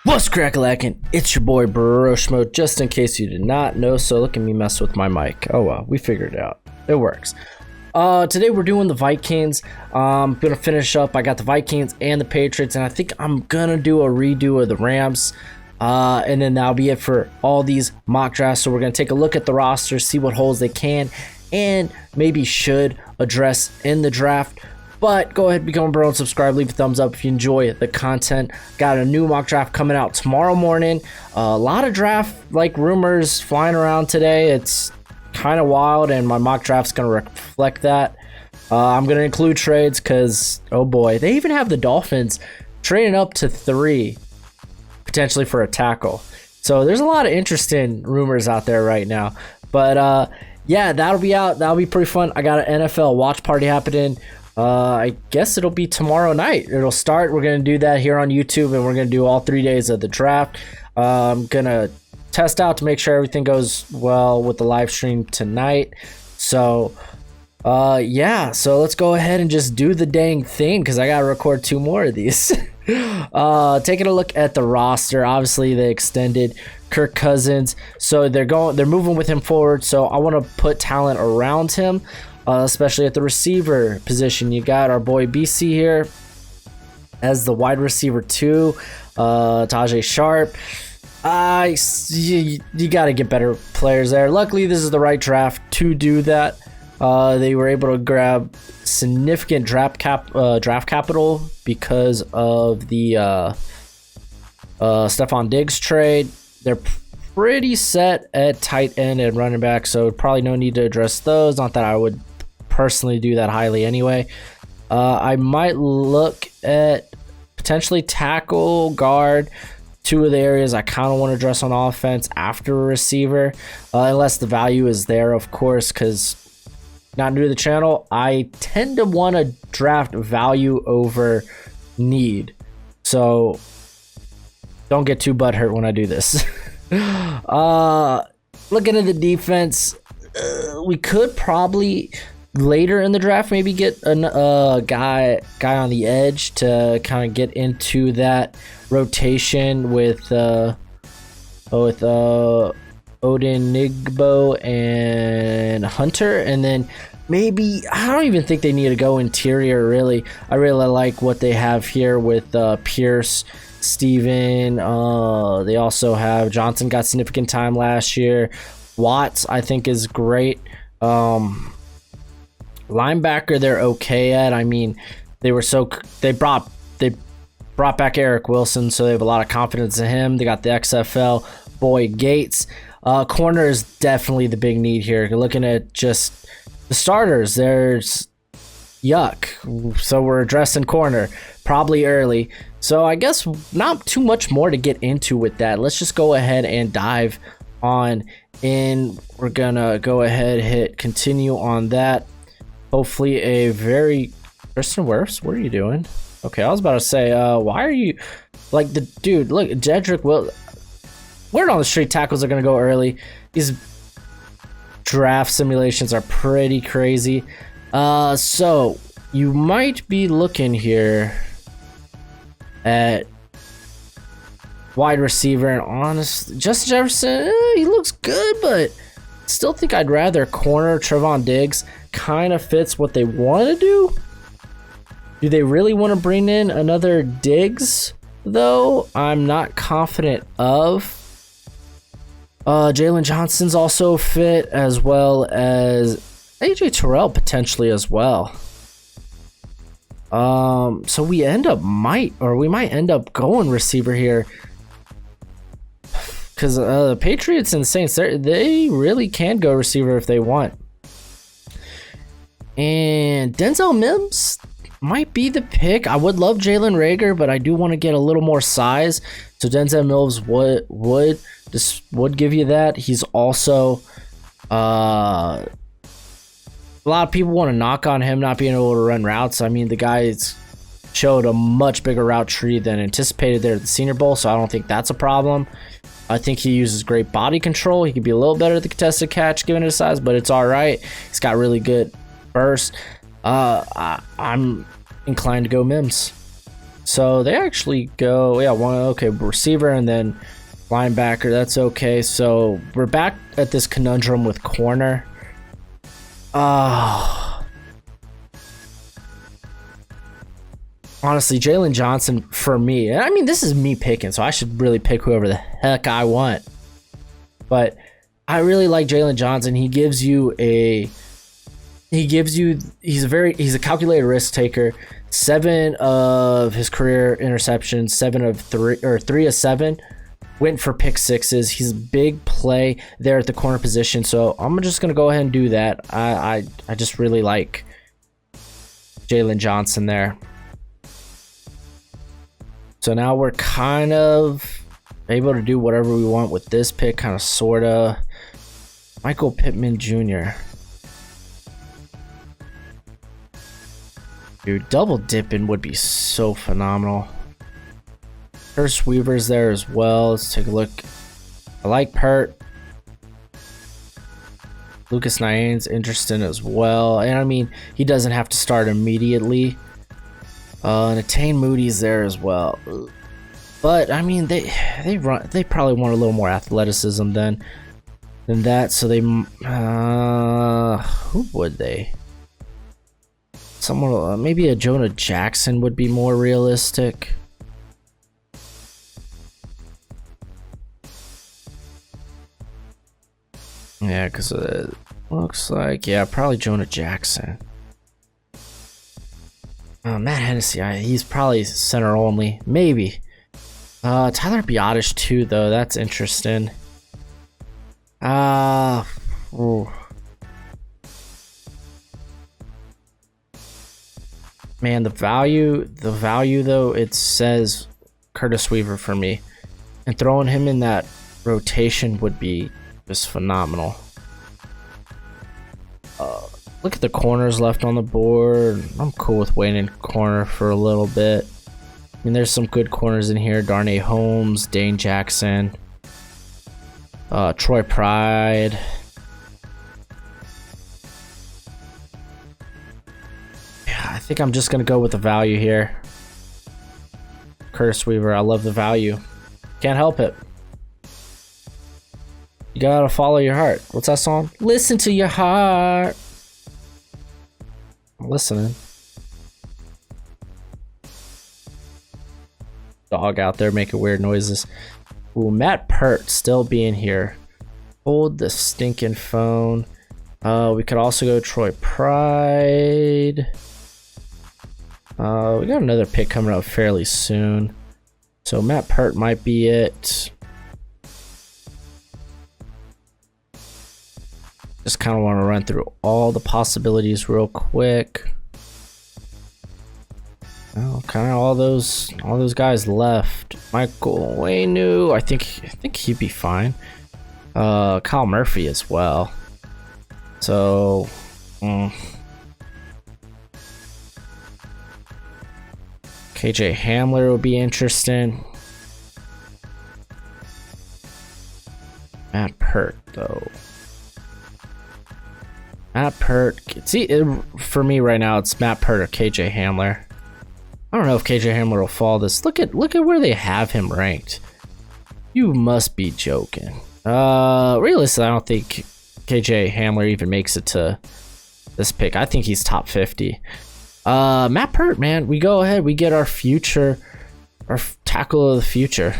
What's crackalackin'? It's your boy Broshmo, just in case you did not know. So look at me mess with my mic. Oh well, we figured it out. It works. Today we're doing the Vikings. I'm gonna finish up. I got the Vikings and the Patriots, and I think I'm gonna do a redo of the Rams. And then that'll be it for all these mock drafts. So we're gonna take a look at the roster, see what holes they can and maybe should address in the draft. But go ahead, become a bro and subscribe, leave a thumbs up if you enjoy the content. Got a new mock draft coming out tomorrow morning. A lot of draft rumors flying around today. It's kind of wild, and my mock draft's gonna reflect that. I'm gonna include trades because oh boy, they even have the Dolphins trading up to 3 potentially for a tackle. So there's a lot of interesting rumors out there right now. But yeah, that'll be out. That'll be pretty fun. I got an NFL watch party happening. I guess it'll be tomorrow night. It'll start. We're going to do that here on YouTube, and we're going to do all 3 days of the draft. I'm going to test out to make sure everything goes well with the live stream tonight. So, yeah. So let's go ahead and just do the dang thing because I got to record 2 more of these. Taking a look at the roster. Obviously, they extended Kirk Cousins. So they're moving with him forward. So I want to put talent around him. Especially at the receiver position. You got our boy BC here as the wide receiver 2, Tajay Sharp. You got to get better players there. Luckily, this is the right draft to do that. They were able to grab significant draft capital because of the Stephon Diggs trade. They're pretty set at tight end and running back, so probably no need to address those. Not that I would personally do that highly anyway. I might look at potentially tackle, guard, 2 of the areas I kind of want to address on offense after a receiver, unless the value is there, of course, because not new to the channel, I tend to want to draft value over need. So don't get too butthurt when I do this. Looking at the defense, we could probably later in the draft maybe get a guy on the edge to kind of get into that rotation with Odin Nigbo and Hunter, and then maybe I don't even think they need to go interior really. I really like what they have here with Pierce, Steven. They also have Johnson, got significant time last year. Watts I think is great. Linebacker they're okay at. I mean, they brought back Eric Wilson, so they have a lot of confidence in him. They got the XFL boy Gates. Corner is definitely the big need here. You're looking at just the starters. There's yuck. So we're addressing corner probably early. So I guess not too much more to get into with that. Let's just go ahead and dive on in. We're gonna go ahead, hit continue on that. Hopefully a very Tristan Wirfs, what are you doing? Okay, I was about to say, why are you like the dude? Look, Jedrick will. Word on the street, tackles are gonna go early. These draft simulations are pretty crazy. So you might be looking here at wide receiver, and honestly, Justin Jefferson, he looks good, but still think I'd rather corner. Trevon Diggs kind of fits what they want to do. Do they really want to bring in another Diggs though? I'm not confident of. Jalen Johnson's also fit, as well as AJ Terrell potentially as well. So we might end up going receiver here, because the Patriots and Saints, they really can go receiver if they want. And Denzel Mims might be the pick. I would love Jalen Reagor, but I do want to get a little more size. So Denzel Mims would give you that. He's also a lot of people want to knock on him not being able to run routes. I mean, the guy's showed a much bigger route tree than anticipated there at the Senior Bowl, so I don't think that's a problem. I think he uses great body control. He could be a little better at the contested catch given his size, but it's all right. He's got really good burst. I'm inclined to go Mims. So they actually go, yeah, one, okay, receiver and then linebacker. That's okay. So we're back at this conundrum with corner. Honestly, Jalen Johnson for me. I mean, this is me picking, so I should really pick whoever the heck I want. But I really like Jalen Johnson. He's a calculated risk taker. 7 of his career interceptions, 3 of 7 went for pick sixes. He's a big play there at the corner position, so I'm just gonna go ahead and do that. I just really like Jalen Johnson there. So now we're kind of able to do whatever we want with this pick, kind of sorta. Michael Pittman Jr. Dude, double dipping would be so phenomenal. Curtis Weaver's there as well. Let's take a look. I like Pert. Lucas Nyan's interesting as well. And I mean, he doesn't have to start immediately. And Attain Moody's there as well. But I mean, they probably want a little more athleticism than that. So they who would they? Someone, maybe a Jonah Jackson would be more realistic. Yeah, because it looks like, yeah, probably Jonah Jackson. Matt Hennessy, he's probably center only, maybe. Tyler Biotish too, though. That's interesting. Man, the value though, it says Curtis Weaver for me, and throwing him in that rotation would be just phenomenal. Look at the corners left on the board. I'm cool with waiting corner for a little bit. I mean, there's some good corners in here. Darnay Holmes, Dane Jackson, Troy Pride. Yeah, I think I'm just gonna go with the value here. Curtis Weaver, I love the value. Can't help it. You gotta follow your heart. What's that song? Listen to your heart. I'm listening. Dog out there making weird noises. Ooh, Matt Pert still being here. Hold the stinking phone. We could also go Troy Pride. We got another pick coming up fairly soon. So Matt Pert might be it. Just kind of want to run through all the possibilities real quick. Oh, kind of all those guys left. Michael Wainu, I think he'd be fine. Kyle Murphy as well. So, KJ Hamler would be interesting. Matt Pert though. Matt Pert. See, for me right now, it's Matt Pert or KJ Hamler. I don't know if KJ Hamler will fall this. Look at where they have him ranked. You must be joking. Realistically, I don't think KJ Hamler even makes it to this pick. I think he's top 50. Matt Pert, man, we go ahead. We get our future, our tackle of the future.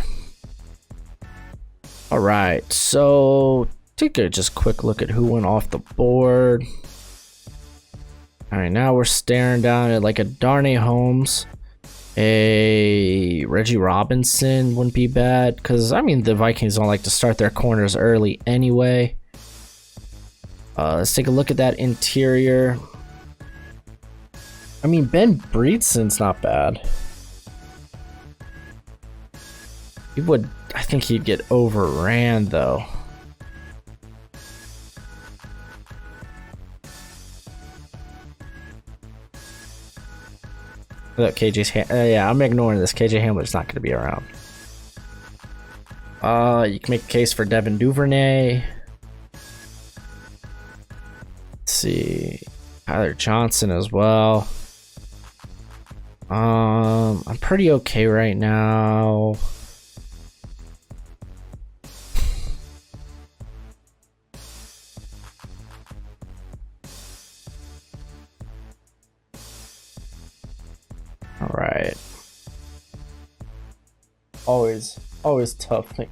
All right, so take a just quick look at who went off the board. All right, now we're staring down at like a Darnay Holmes, a Reggie Robinson wouldn't be bad because I mean the Vikings don't like to start their corners early anyway. Let's take a look at that interior. I mean Ben Breedson's not bad. I think he'd get overran though. Look, yeah, I'm ignoring this. KJ Hamler's not going to be around. You can make a case for Devin Duvernay. Let's see. Tyler Johnson as well. I'm pretty okay right now. All right. Always tough thing.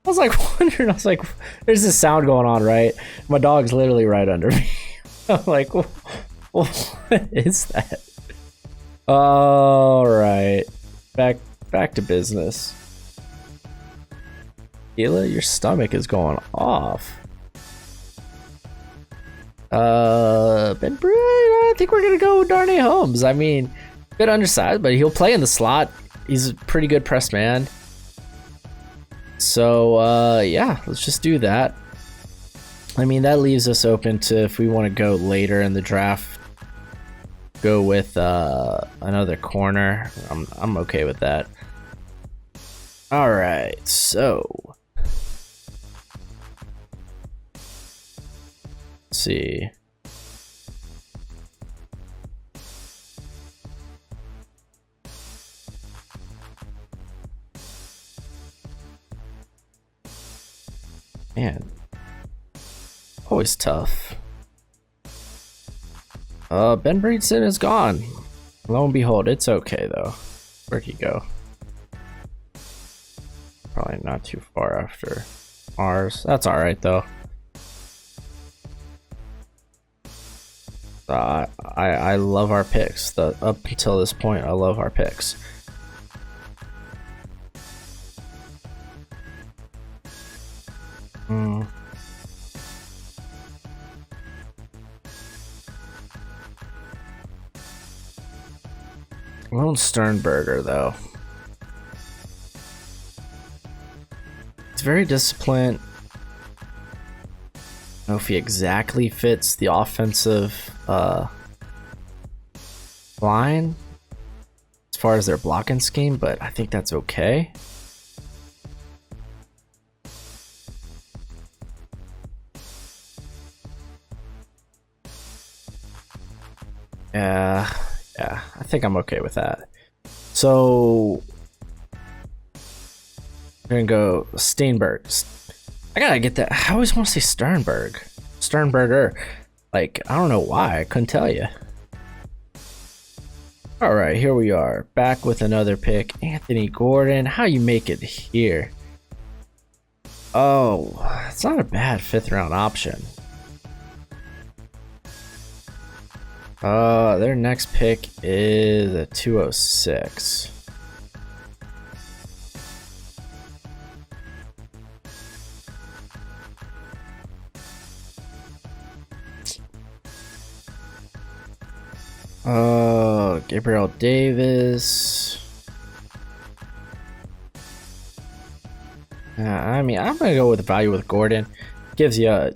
I was like wondering, I was like, there's this sound going on, right? My dog's literally right under me. I'm like, what is that? All right, back to business. Hila, your stomach is going off. Ben Bray, I think we're gonna go with Darnay Holmes. I mean, a bit undersized, but he'll play in the slot. He's a pretty good press man. So yeah, let's just do that. I mean, that leaves us open to, if we want to go later in the draft, go with another corner. I'm okay with that. All right, so let's see. Man, always tough. Ben Breedson is gone. Lo and behold, it's okay though. Where'd he go? Probably not too far after ours. That's all right though. I love our picks. Up until this point, I love our picks. Lone Sternberger, though. It's very disciplined. I don't know if he exactly fits the offensive line as far as their blocking scheme, but I think that's okay. Yeah, I think I'm okay with that. So we're gonna go Steinberg. I gotta get that. I always want to say Sternberger. Like, I don't know why. I couldn't tell you. All right, here we are, back with another pick. Anthony Gordon. How you make it here? Oh, it's not a bad 5th round option. Their next pick is a 206. Gabriel Davis. I mean, I'm gonna go with value with Gordon. Gives you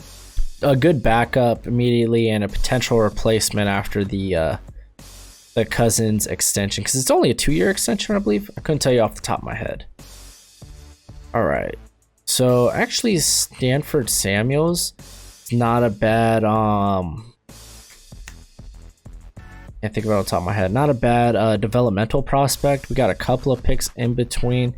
a good backup immediately and a potential replacement after the Cousins extension, because it's only a 2-year extension, I believe. I couldn't tell you off the top of my head. All right, so actually Stanford Samuels is not a bad can't think about it off the top of my head. Not a bad developmental prospect. We got a couple of picks in between.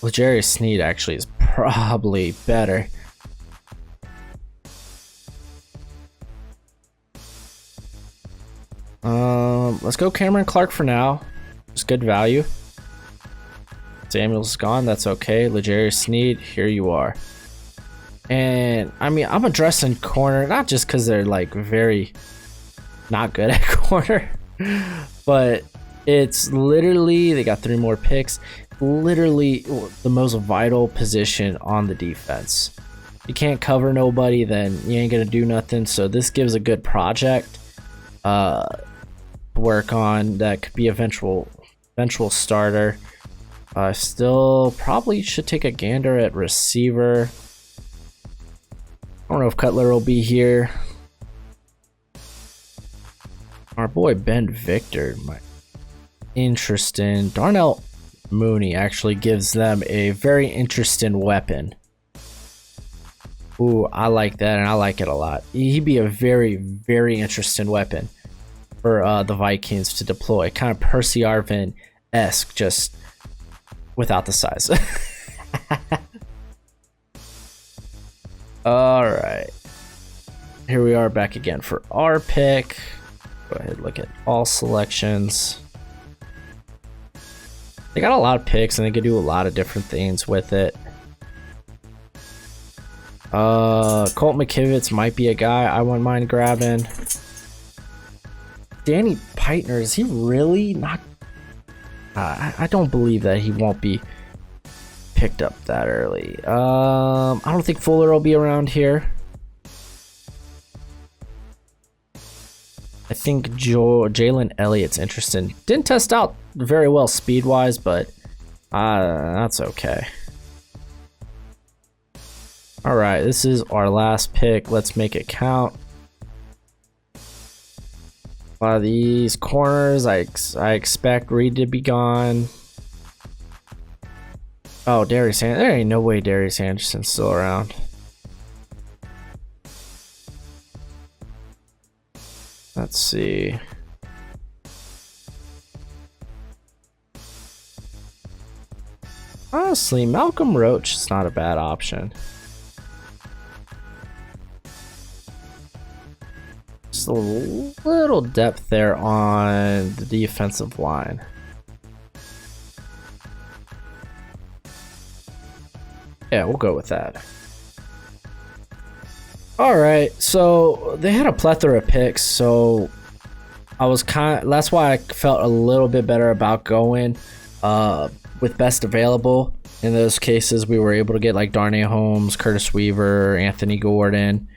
L'Jarius Sneed actually is probably better. Let's go Cameron Clark for now. It's good value. Samuel's gone. That's okay. L'Jarius Sneed, here you are. And I mean, I'm addressing corner not just because they're like very not good at corner, but it's literally, they got 3 more picks. Literally the most vital position on the defense. You can't cover nobody, then you ain't gonna do nothing. So this gives a good project work on that could be eventual starter. Still probably should take a gander at receiver. I don't know if Cutler will be here. Our boy Ben Victor, interesting. Darnell Mooney actually gives them a very interesting weapon. Ooh, I like that, and I like it a lot. He'd be a very, very interesting weapon for the Vikings to deploy. Kind of Percy Arvin-esque, just without the size. All right. Here we are back again for our pick. Go ahead and look at all selections. They got a lot of picks and they can do a lot of different things with it. Colt McKivitz might be a guy I wouldn't mind grabbing. Danny Peitner, is he really not? I don't believe that he won't be picked up that early. I don't think Fuller will be around here. I think Jalen Elliott's interesting. Didn't test out very well speed-wise, but that's okay. All right, this is our last pick. Let's make it count. A lot of these corners, I expect Reed to be gone. Oh, Darius Anderson. There ain't no way Darius Anderson's still around. Let's see. Honestly, Malcolm Roach is not a bad option. Just a little depth there on the defensive line. Yeah, we'll go with that. All right, so they had a plethora of picks, so that's why I felt a little bit better about going with best available. In those cases, we were able to get like Darnay Holmes, Curtis Weaver, Anthony Gordon.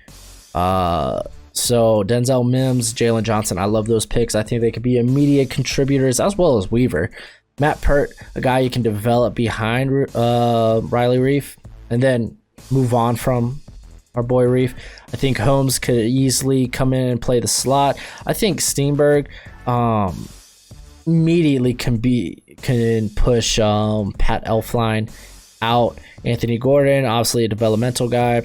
So Denzel Mims, Jalen Johnson, I love those picks. I think they could be immediate contributors as well as Weaver. Matt Pert, a guy you can develop behind Riley Reef and then move on from our boy Reef. I think Holmes could easily come in and play the slot. I think Steenberg immediately can push Pat Elflein out. Anthony Gordon, obviously a developmental guy.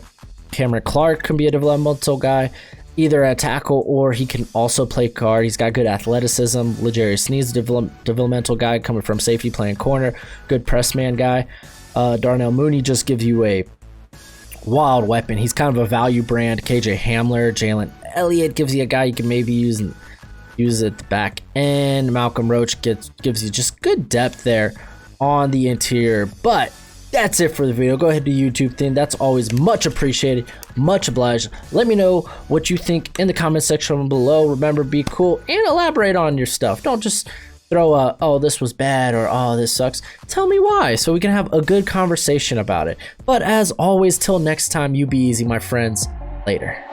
Cameron Clark can be a developmental guy, either at tackle or he can also play guard. He's got good athleticism. L'Jarius Sneed's a developmental guy coming from safety, playing corner. Good press man guy. Darnell Mooney just gives you a wild weapon. He's kind of a value brand. KJ Hamler, Jalen Elliott gives you a guy you can maybe use at the back end. Malcolm Roach gives you just good depth there on the interior. But that's it for the video. Go ahead to YouTube thing. That's always much appreciated, much obliged. Let me know what you think in the comment section below. Remember, be cool and elaborate on your stuff. Don't just throw a, oh, this was bad, or oh, this sucks. Tell me why, so we can have a good conversation about it. But as always, till next time, you be easy, my friends. Later.